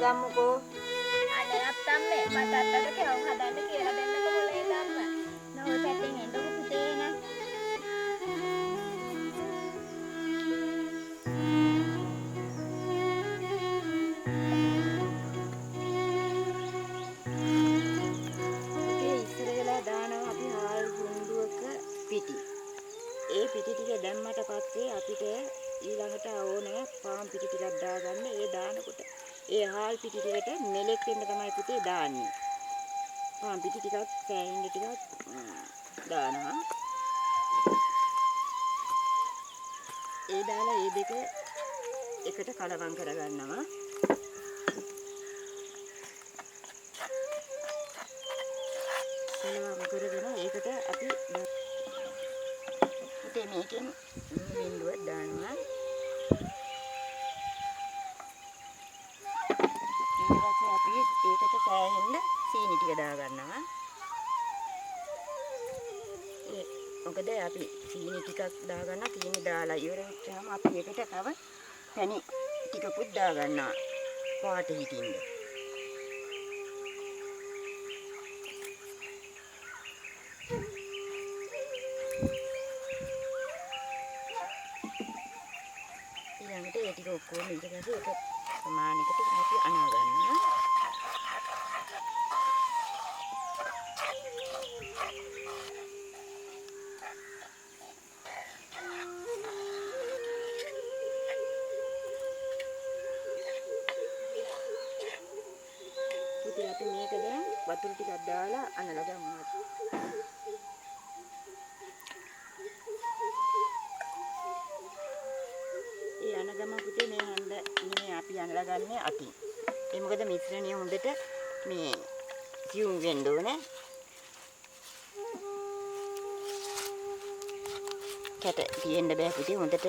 ගමුකෝ. අනේ අත්තම්මේ මට අත්තට කෙවුම් හදන්න කියලා දෙන්නකෝ මොලේ ධම්ම. නෝ පැත්තෙන් එන්නකො පුතේ නා. පුතේ ඉස්සර වෙලා දානවා අපි හාල් ගුඬුවක පිටි. ඒ පිටි ටික දැම්මට පස්සේ අපිට ඊළඟට ඕනේ පාන් පිටි ටිකක් දාගන්න. ඒ දානකොට ඒ හාල් පිටි ටිකට මෙලෙක් වෙන්න තමයි පුතේ දාන්නේ. පාන් පිටි ටිකක් සෑහෙන්න ටිකක් දානවා. ඒ දාලා ඒ දෙක එකට කලවම් කරගන්නවා. කලවම් කරගෙන ඒකට අපි පුතේ මේකෙන් බින්දුවක් දානවා. ඊට පස්සේ අපි ඒකට සෑහෙන්න සීනි ටික දාගන්නවා. මොකද අපි සීනි ටිකක් දාගන්න සීනි දාලා ඉවර වෙච්චාම අපි ඒකට තව පැණි ටිකකුත් දාගන්නවා පාට හිටින්න. ඊළඟට ඒ ටික ඔක්කොම ඊට පස්සේ ඒක සමානකට අපි අනා ගන්නවා. පුතේ අපි මේක දැන් වතුර ටිකක් දාලා අනලා ගමු. ඒ අනගම පුතේ මේ හඳ මේ අපි අනලා ගන්නේ අතින්. ඒ මොකද මිශ්‍රණය හොඳට මේ සියුම් වෙන්න ඕනේ. කැට තියෙන්න බෑ පුතේ හොඳට.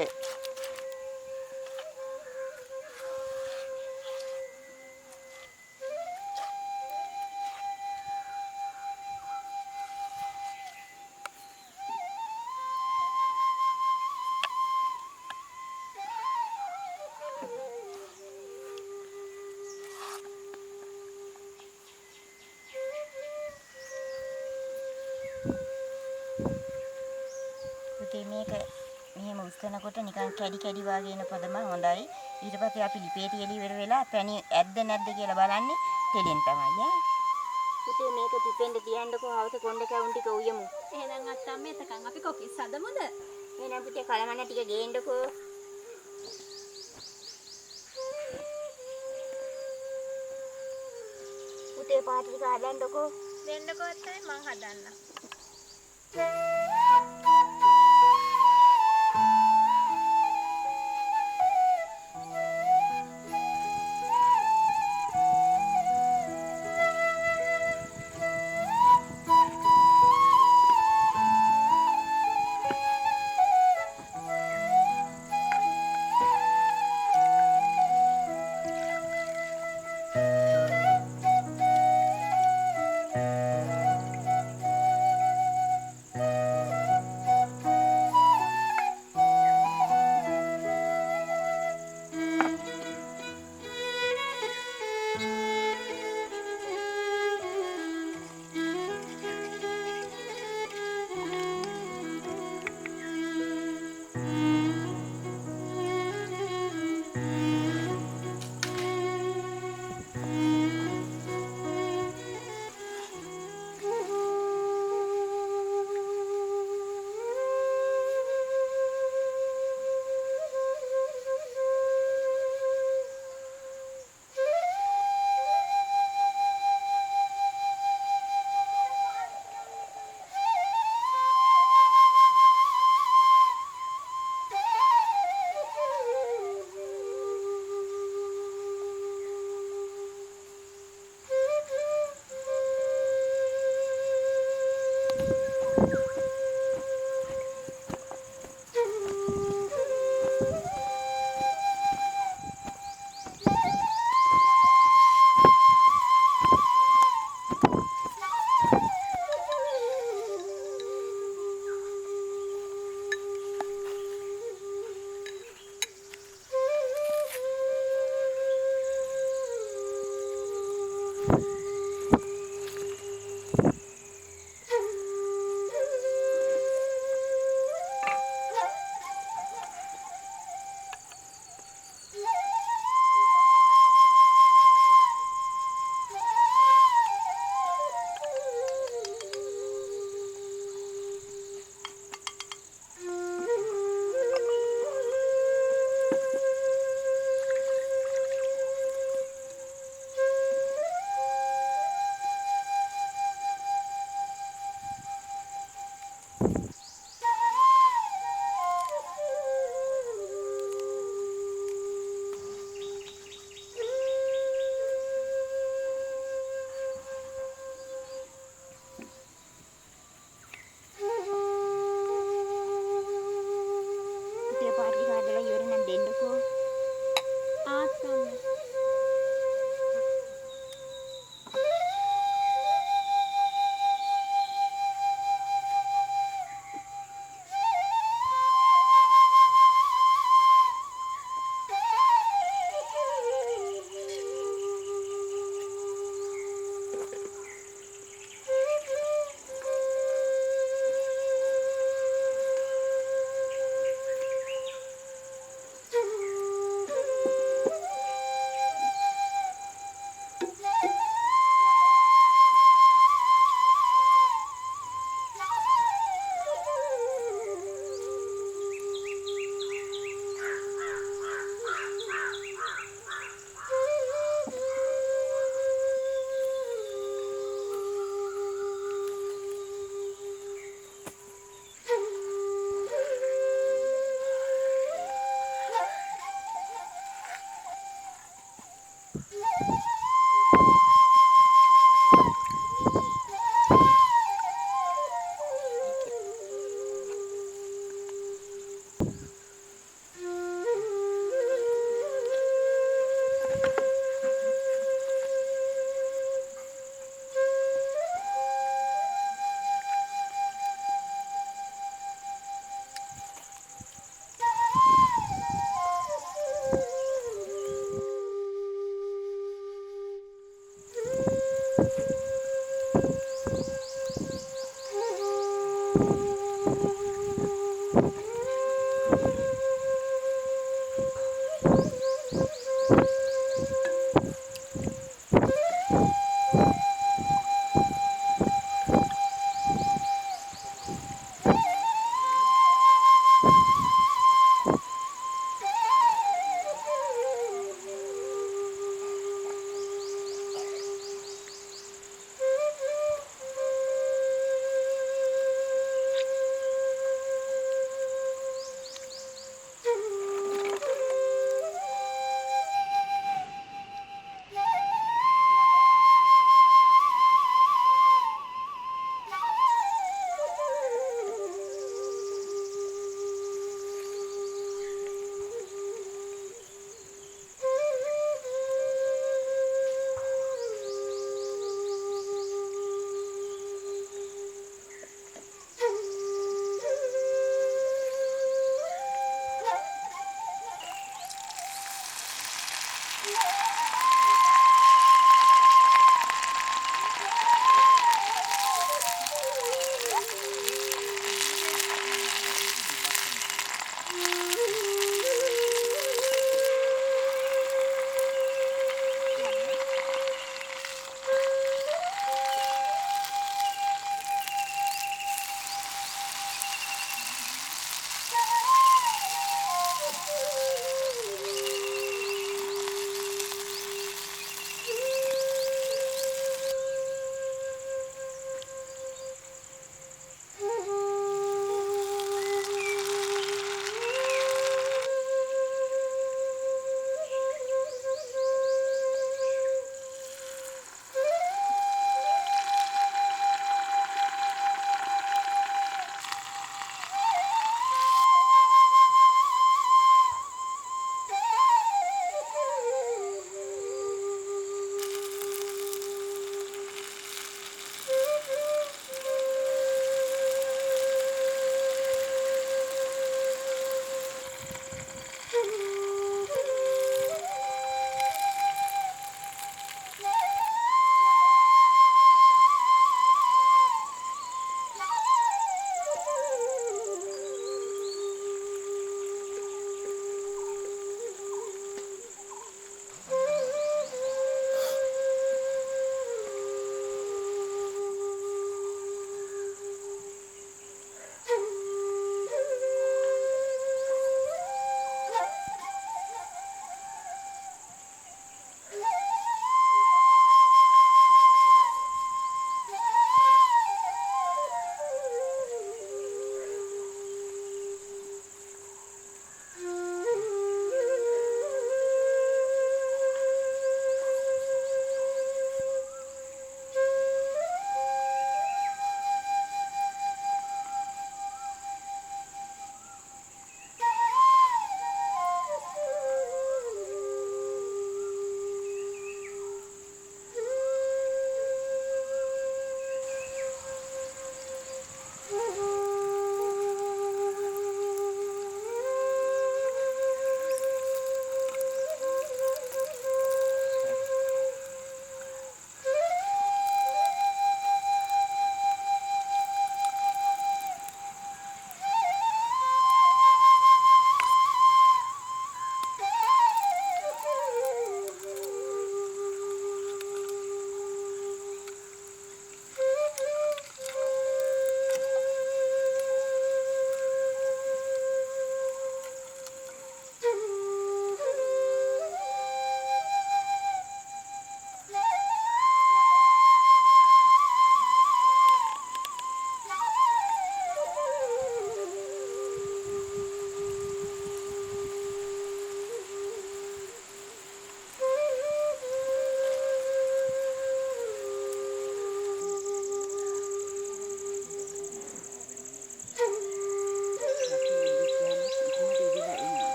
පුතේ මේක මෙහෙම උස්සනකොට නිකන් කැඩි කැඩි වගේ එන පදම හොඳයි. ඊට පස්සේ අපි ලිපේටි එලි ඉවර වෙලා පැණි ඇද්ද නැද්ද කියලා බලන්නේ තෙලෙන් තමයි ඈ. පුතේ මේක පිපෙන්න තියන්නකෝ හවස කොණ්ඩ කැවුම් ටික උයමු. එහෙනම් අත්තම්මේ එතකන් අපි කොකිස් හදමුද? එහෙනම් පුතේ කලමන්න ටික ගේන්නකෝ. පුතේ පාට ටික හදන්නකෝ. දෙන්නකෝ අත්තේ මං හදන්නම්.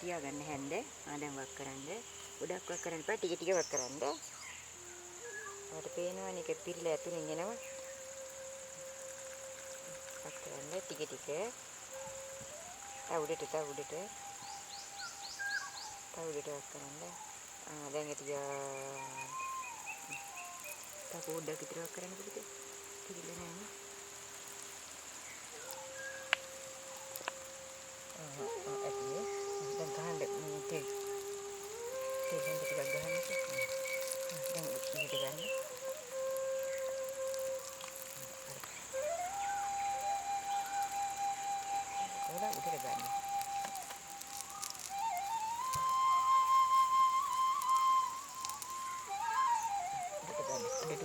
තියාගන්න හැන්ද. දැන් වක් කරන්න. ගොඩක් වක් කරන්න එපා. ටික ටික වක් කරන්න. ඔයාලට පේනවනේ ඒක පිරලා ඇතුලෙන් එනවා. වක් කරන්න ටික ටික. තව උඩට වක් කරන්න. දැන් ඒක තව පොඩ්ඩක් විතර වක් කරන්න පුතේ. පිරෙන්නේ නැහැ. දැන් ගහන්න තේ දැන් ටිකක් ගහන්න. දැන් ඊට ගන්න. කොහොමද උඩට ගන්න?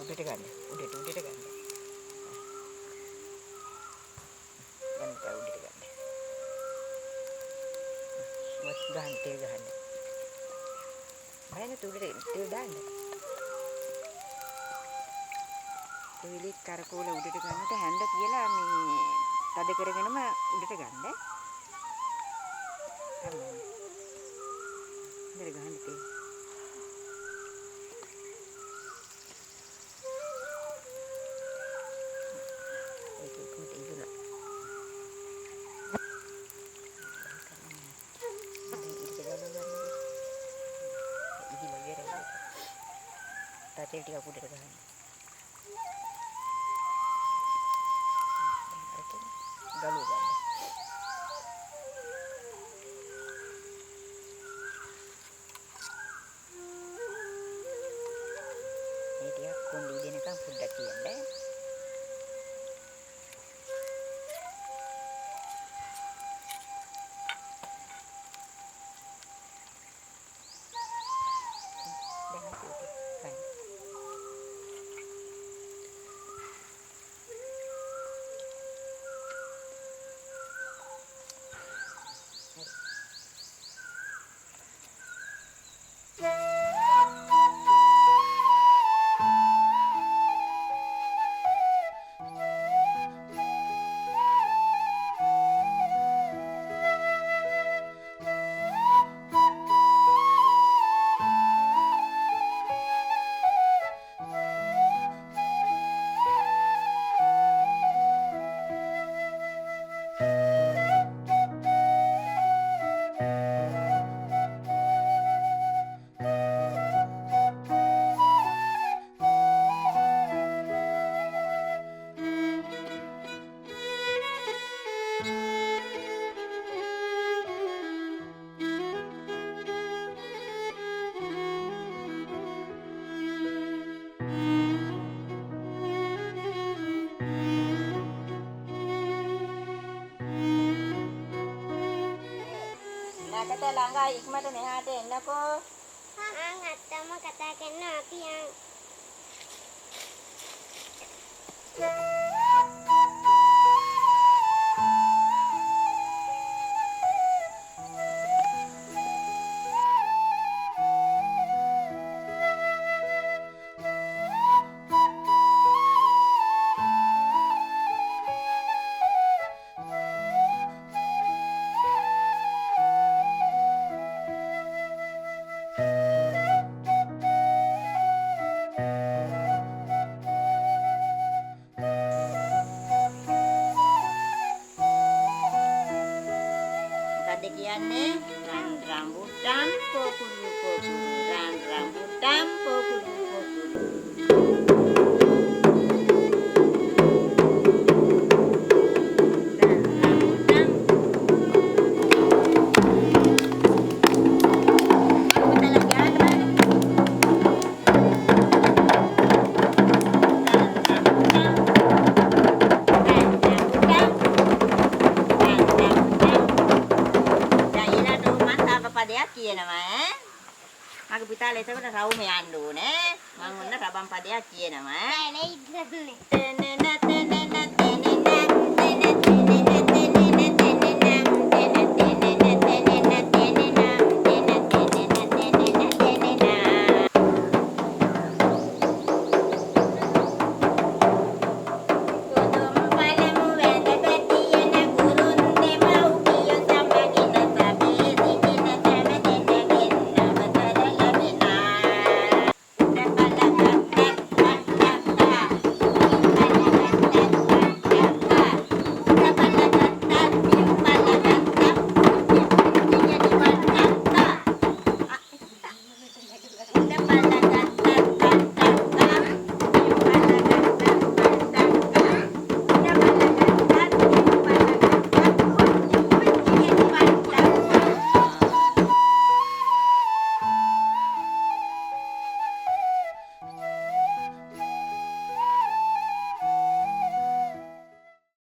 උඩට ගන්න. උඩට ගන්න. දැන් තව උඩට ගන්න. ගහන්න තේ ගහන්න. බයන තුඩට තේ දාන්න. කොයිලි කරකෝල උඩට ගන්නට හැන්ද කියලා මේ තද කරගෙනම උඩට ගන්න. හරි ගහන්න තේ. ඒක කොහොමද ඉඳලා තේ ටික උඩට ගහන්න. ගලව ගන්න. මේ ටික කොණ්ඩි දෙනකම් පොඩ්ඩක් තියන්න. නැකට ළඟා ඉක්මනට මෙහාට එන්නකෝ. අත්තම්ම කතා කරන අපි කියන්නේ rambutan pokulu rambutan pokulu කියනවා මගේ පුතාලා එතකොට රවුම යන්න ඕනේ මම ඔන්න රබන් පදයක් කියනවා නෑ නේ ඉන්නන්නේ